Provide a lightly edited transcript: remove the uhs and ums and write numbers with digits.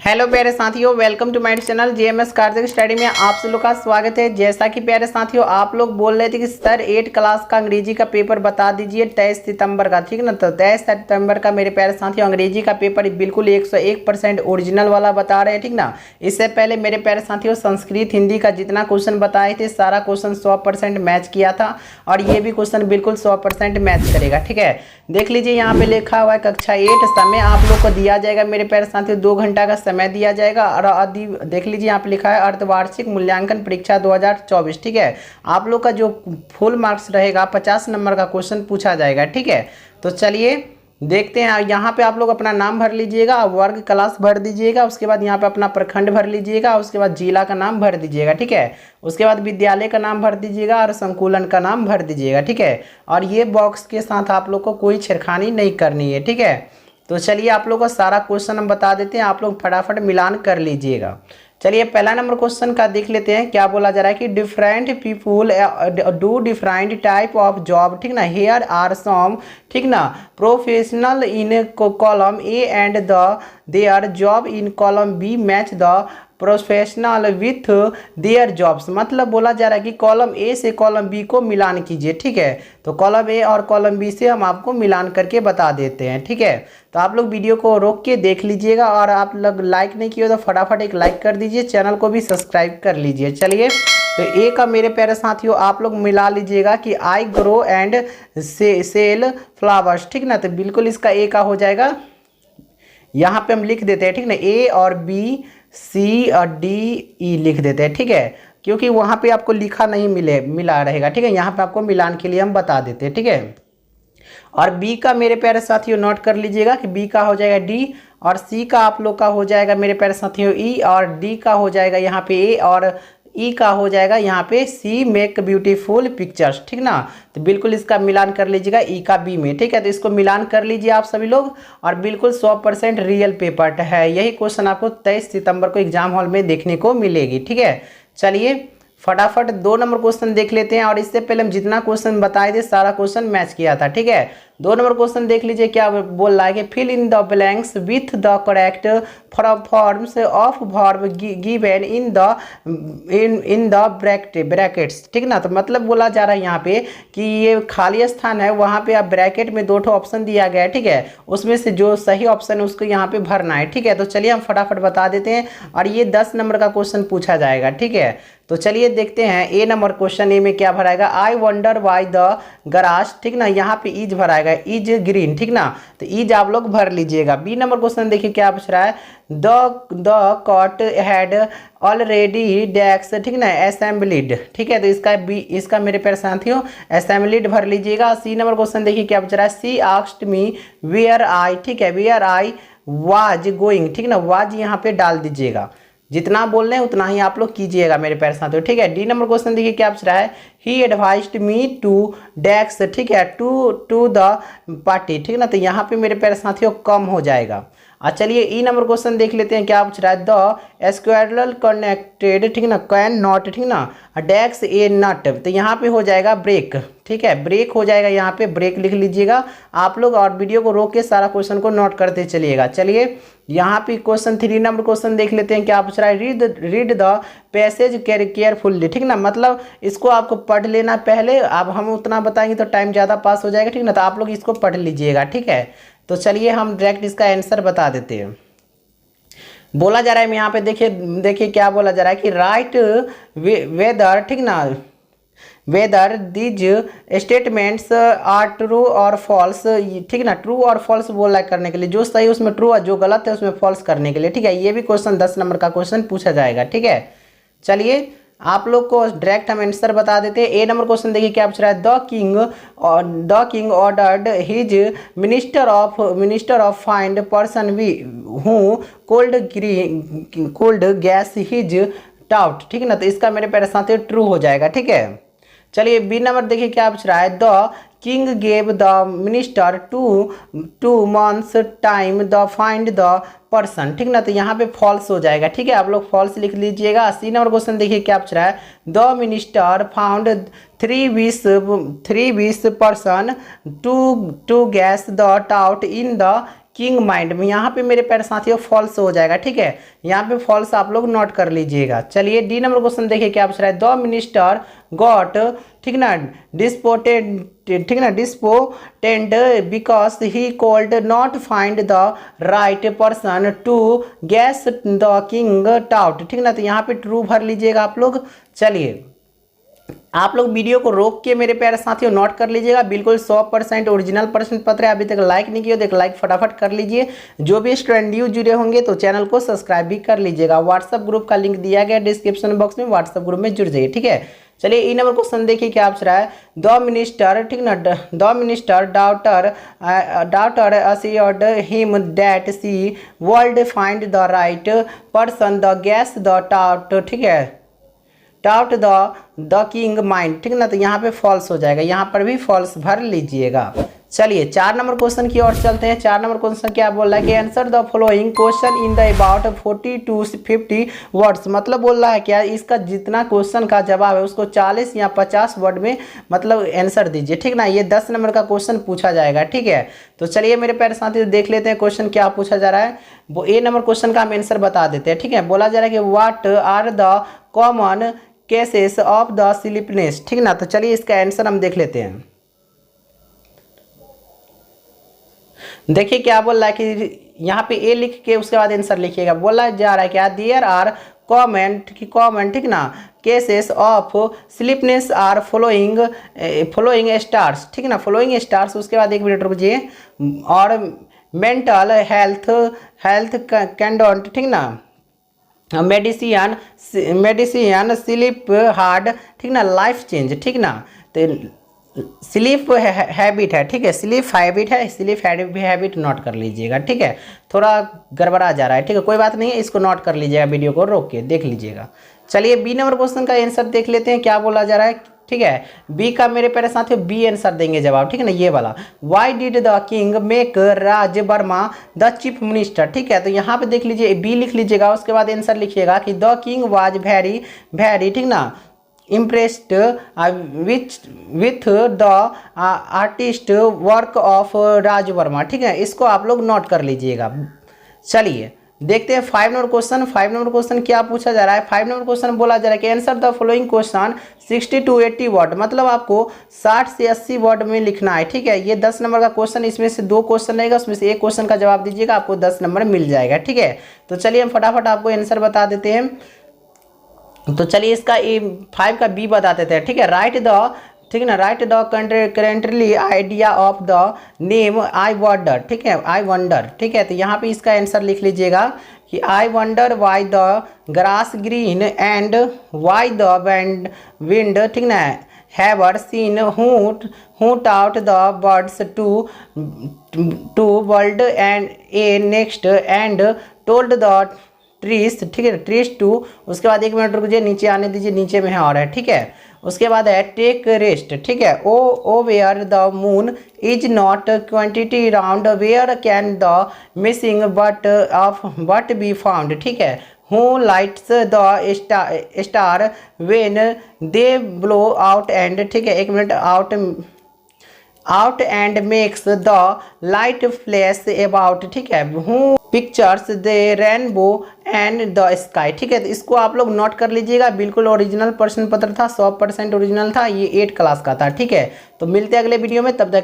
Hello प्यारे साथियों, welcome to my channel JMS Kartik study में आप सब लोग का स्वागत है। जैसा कि प्यारे साथियों आप लोग बोल रहे थे कि सर 8 क्लास का अंग्रेजी का पेपर बता दीजिए 23 सितंबर का, ठीक ना। तो 23 सितंबर का मेरे प्यारे साथियों अंग्रेजी का पेपर बिल्कुल 101% ओरिजिनल वाला बता रहे हैं, ठीक ना। इससे पहले मेरे प्यारे साथियों संस्कृत हिंदी का जितना क्वेश्चन बताए थे सारा क्वेश्चन 100% मैच किया था और ये भी क्वेश्चन बिल्कुल 100% मैच करेगा, ठीक है। देख लीजिए यहाँ पे लिखा हुआ है कक्षा 8 समय आप लोग को दिया जाएगा मेरे प्यारे साथियों 2 घंटा का समय दिया जाएगा। और देख लीजिए यहाँ पे लिखा है अर्धवार्षिक मूल्यांकन परीक्षा 2024, ठीक है। आप लोग का जो फुल मार्क्स रहेगा 50 नंबर का क्वेश्चन पूछा जाएगा, ठीक है। तो चलिए देखते हैं। यहाँ पे आप लोग अपना नाम भर लीजिएगा, वर्ग क्लास भर दीजिएगा, उसके बाद यहाँ पे अपना प्रखंड भर लीजिएगा, उसके बाद जिला का नाम भर दीजिएगा, ठीक है। उसके बाद विद्यालय का नाम भर दीजिएगा और संकुलन का नाम भर दीजिएगा, ठीक है। और ये बॉक्स के साथ आप लोग को कोई छेड़खानी नहीं करनी है, ठीक है। तो चलिए आप लोग को सारा क्वेश्चन हम बता देते हैं, आप लोग फटाफट मिलान कर लीजिएगा। चलिए पहला नंबर क्वेश्चन का देख लेते हैं। क्या बोला जा रहा है कि different people do different type of job, ठीक ना। हेयर आर सम, ठीक ना, professional in column A and the their job in column B match the professional with their jobs. मतलब बोला जा रहा है कि कॉलम ए से कॉलम बी को मिलान कीजिए, ठीक है। तो कॉलम ए और कॉलम बी से हम आपको मिलान करके बता देते हैं, ठीक है। तो आप लोग वीडियो को रोक के देख लीजिएगा और आप लोग लाइक नहीं किए तो फटाफट एक लाइक कर दीजिए, चैनल को भी सब्सक्राइब कर लीजिए। चलिए तो ए का मेरे प्यारे साथियों आप लोग मिला लीजिएगा कि I grow and sell flowers, ठीक ना। तो बिल्कुल इसका ए का हो जाएगा, यहाँ पे हम लिख देते हैं, ठीक ना। ए और बी सी और डी ई लिख देते हैं, ठीक है, क्योंकि वहाँ पे आपको लिखा नहीं मिला रहेगा, ठीक है। यहाँ पे आपको मिलान के लिए हम बता देते हैं, ठीक है। और बी का मेरे प्यारे साथियों नोट कर लीजिएगा कि बी का हो जाएगा डी और सी का आप लोग का हो जाएगा मेरे प्यारे साथियों ई और डी का हो जाएगा यहाँ पे ए और ई का हो जाएगा यहाँ पे सी मेक ब्यूटीफुल पिक्चर्स, ठीक ना। तो बिल्कुल इसका मिलान कर लीजिएगा ई का बी में, ठीक है। तो इसको मिलान कर लीजिए आप सभी लोग और बिल्कुल 100% रियल पेपर है। यही क्वेश्चन आपको 23 सितंबर को एग्जाम हॉल में देखने को मिलेगी, ठीक है। चलिए फटाफट 2 नंबर क्वेश्चन देख लेते हैं और इससे पहले हम जितना क्वेश्चन बताए थे सारा क्वेश्चन मैच किया था, ठीक है। 2 नंबर क्वेश्चन देख लीजिए क्या बोल रहा है कि fill in the blanks with the correct forms of verb given in the brackets, ठीक ना। तो मतलब बोला जा रहा है यहाँ पे कि ये खाली स्थान है, वहाँ पे आप ब्रैकेट में 2 ऑप्शन दिया गया है, ठीक है। उसमें से जो सही ऑप्शन है उसको यहाँ पे भरना है, ठीक है। तो चलिए हम फटाफट बता देते हैं और ये 10 नंबर का क्वेश्चन पूछा जाएगा, ठीक है। तो चलिए देखते हैं ए नंबर क्वेश्चन ए में क्या भराएगा। I wonder why the grass, ठीक ना, यहाँ पे इज भराएगा, इज ग्रीन, ठीक ना। तो इज आप लोग भर लीजिएगा। बी नंबर क्वेश्चन देखिए क्या पूछ रहा है, द कॉट हैड ऑलरेडी डैक्स, ठीक ना, असेंबलीड, ठीक है। तो इसका बी, इसका मेरे प्यारे साथियों असेंबलीड भर लीजिएगा। सी नंबर क्वेश्चन देखिए क्या पूछ रहा है, सी आस्क्ड मी वेयर आई, ठीक है, वेयर आई वाज गोइंग, ठीक ना, वाज यहाँ पे डाल दीजिएगा। जितना बोल रहे हैं उतना ही आप लोग कीजिएगा मेरे प्यारे साथियों, ठीक है। डी नंबर क्वेश्चन देखिए क्या पूछ रहा है, ही एडवाइज्ड मी टू डैक्स, ठीक है, टू द पार्टी, ठीक ना। तो यहाँ पे मेरे प्यारे साथियों कम हो जाएगा। चलिए ई नंबर क्वेश्चन देख लेते हैं क्या पूछ रहा है, द स्क्वायरल कनेक्टेड, ठीक ना, कैन नॉट, ठीक ना, डैक्स ए नट। तो यहाँ पे हो जाएगा ब्रेक, ठीक है, ब्रेक हो जाएगा, यहाँ पे ब्रेक लिख लीजिएगा आप लोग और वीडियो को रोक के सारा क्वेश्चन को नोट करते चलिएगा। चलिए यहाँ पे क्वेश्चन 3 नंबर क्वेश्चन देख लेते हैं क्या पूछ रहा है, रीड द पैसेज केयरफुल्ली, ठीक ना। मतलब इसको आपको पढ़ लेना पहले, अब हम उतना बताएंगे तो टाइम ज़्यादा पास हो जाएगा, ठीक ना। तो आप लोग इसको पढ़ लीजिएगा, ठीक है। तो चलिए हम डायरेक्ट इसका आंसर बता देते हैं। बोला जा रहा है यहाँ पे देखिए क्या बोला जा रहा है कि राइट वेदर, ठीक ना, whether these statements are true और फॉल्स, ठीक ना। ट्रू और फॉल्स बोला करने के लिए, जो सही उसमें ट्रू और जो गलत है उसमें फॉल्स करने के लिए, ठीक है। ये भी क्वेश्चन 10 नंबर का क्वेश्चन पूछा जाएगा, ठीक है। चलिए आप लोग को डायरेक्ट हम आंसर बता देते हैं। ए नंबर क्वेश्चन देखिए क्या पूछ रहा है, the king ordered his minister of find person we who could guess his thought, ठीक ना। तो इसका मेरे प्यारे साथ ट्रू हो जाएगा, ठीक है। चलिए बी नंबर देखिए क्या पूछ रहा है, the king gave the minister two months time the find the person, ठीक ना। तो यहाँ पे फॉल्स हो जाएगा, ठीक है, आप लोग फॉल्स लिख लीजिएगा। सी नंबर क्वेश्चन देखिए क्या पूछ रहा है, the minister found 3 wish person to guess the thought in the king mind में यहाँ पे मेरे प्यारे साथियों फॉल्स हो जाएगा। ठीक है, यहाँ पे फॉल्स आप लोग नोट कर लीजिएगा। चलिए डी नंबर क्वेश्चन देखिए क्या पूछ रहा है। द मिनिस्टर गॉट, ठीक ना, डिस्पोटेंट, ठीक ना, despondent because he could not find the right person to guess the king thought. ठीक ना, तो यहाँ पे ट्रू भर लीजिएगा आप लोग। चलिए आप लोग वीडियो को रोक के मेरे प्यारे साथियों नोट कर लीजिएगा, बिल्कुल 100% ओरिजिनल प्रश्न पत्र है। अभी तक लाइक नहीं किया तो एक लाइक फटाफट कर लीजिए। जो भी स्टूडेंट न्यू जुड़े होंगे तो चैनल को सब्सक्राइब भी कर लीजिएगा। व्हाट्सएप ग्रुप का लिंक दिया गया डिस्क्रिप्शन बॉक्स में, व्हाट्सएप ग्रुप में जुड़ जाइए। ठीक है, चलिए ई नंबर क्वेश्चन देखिए क्या पूछ रहा है। द मिनिस्टर, ठीक ना, the minister daughter assured him that she would find the right person the guess the doubt, ठीक है, डाउट द किंग माइंड। ठीक ना, तो यहाँ पे फॉल्स हो जाएगा, यहाँ पर भी फॉल्स भर लीजिएगा। चलिए 4 नंबर क्वेश्चन की ओर चलते हैं। 4 नंबर क्वेश्चन क्या बोल रहा है कि answer the following question in the about 40 to 50 words. मतलब बोल रहा है क्या, इसका जितना क्वेश्चन का जवाब है उसको 40 या 50 वर्ड में मतलब आंसर दीजिए। ठीक ना, ये 10 नंबर का क्वेश्चन पूछा जाएगा। ठीक है, तो चलिए मेरे प्यारे साथी देख लेते हैं क्वेश्चन क्या पूछा जा रहा है। वो ए नंबर क्वेश्चन का हम आंसर बता देते हैं। ठीक है, बोला जा रहा है कि what are the common cases of the sleepiness. ठीक ना, तो चलिए इसका आंसर हम देख लेते हैं। देखिए क्या बोल रहा है कि यहाँ पे ए लिख के उसके बाद आंसर लिखिएगा। बोला जा रहा है क्या, देयर आर कॉमन, ठीक ना, cases of sleepiness are following stars. ठीक ना, फॉलोइंग स्टार्स, उसके बाद 1 मिनट रुकिए, और मेंटल हेल्थ कैंडोंट, ठीक ना, मेडिसिन स्लीप हार्ड, ठीक ना, लाइफ चेंज। ठीक ना, तो स्लीप हैबिट है। ठीक है, स्लीप हैबिट है, स्लीप हैबिट नोट कर लीजिएगा। ठीक है, थोड़ा गड़बड़ा जा रहा है। ठीक है, कोई बात नहीं है, इसको नोट कर लीजिएगा, वीडियो को रोक के देख लीजिएगा। चलिए बी नंबर क्वेश्चन का आंसर देख लेते हैं क्या बोला जा रहा है। ठीक है, बी का मेरे प्यारे साथियों बी आंसर देंगे जवाब। ठीक है ना, ये वाला, why did the king make Raj Verma the chief minister. ठीक है, तो यहाँ पे देख लीजिए बी लिख लीजिएगा, उसके बाद आंसर लिखिएगा कि द किंग वाज वेरी, ठीक ना, impressed with the artist work of राज वर्मा। ठीक है, इसको आप लोग नोट कर लीजिएगा। चलिए देखते हैं 5 नंबर क्वेश्चन। 5 नंबर क्वेश्चन क्या पूछा जा रहा है। 5 नंबर क्वेश्चन बोला जा रहा है कि answer the following question 60 to 80 word. मतलब आपको 60 से 80 वर्ड में लिखना है। ठीक है, ये 10 नंबर का क्वेश्चन, इसमें से 2 क्वेश्चन रहेगा, उसमें से 1 क्वेश्चन का जवाब दीजिएगा, आपको 10 नंबर मिल जाएगा। ठीक है, तो चलिए हम फटाफट आपको आंसर बता देते हैं। तो चलिए इसका 5 का बी बता देते हैं। ठीक है, राइट द, ठीक है ना, right the currently idea of the name I wonder. ठीक है, आई वंडर। ठीक है, तो यहाँ पे इसका आंसर लिख लीजिएगा कि I wonder why the grass green and why the wind, ठीक ना, never seen hoot out the birds to world and a next and told the trees. ठीक है, ट्रीज टू, उसके बाद 1 मिनट रुक जाइए, नीचे आने दीजिए, नीचे में है और है। ठीक है, उसके बाद है टेक रेस्ट। ठीक है, oh where the moon is not quantity round where can the missing but be found. ठीक है, who lights the star when they blow out and, ठीक है, 1 minute, out and makes the light flash about. ठीक है, who pictures the rainbow and the sky. ठीक है, तो इसको आप लोग नोट कर लीजिएगा, बिल्कुल ओरिजिनल प्रश्न पत्र था, 100% ओरिजिनल था, ये 8 क्लास का था। ठीक है, तो मिलते हैं अगले वीडियो में, तब तक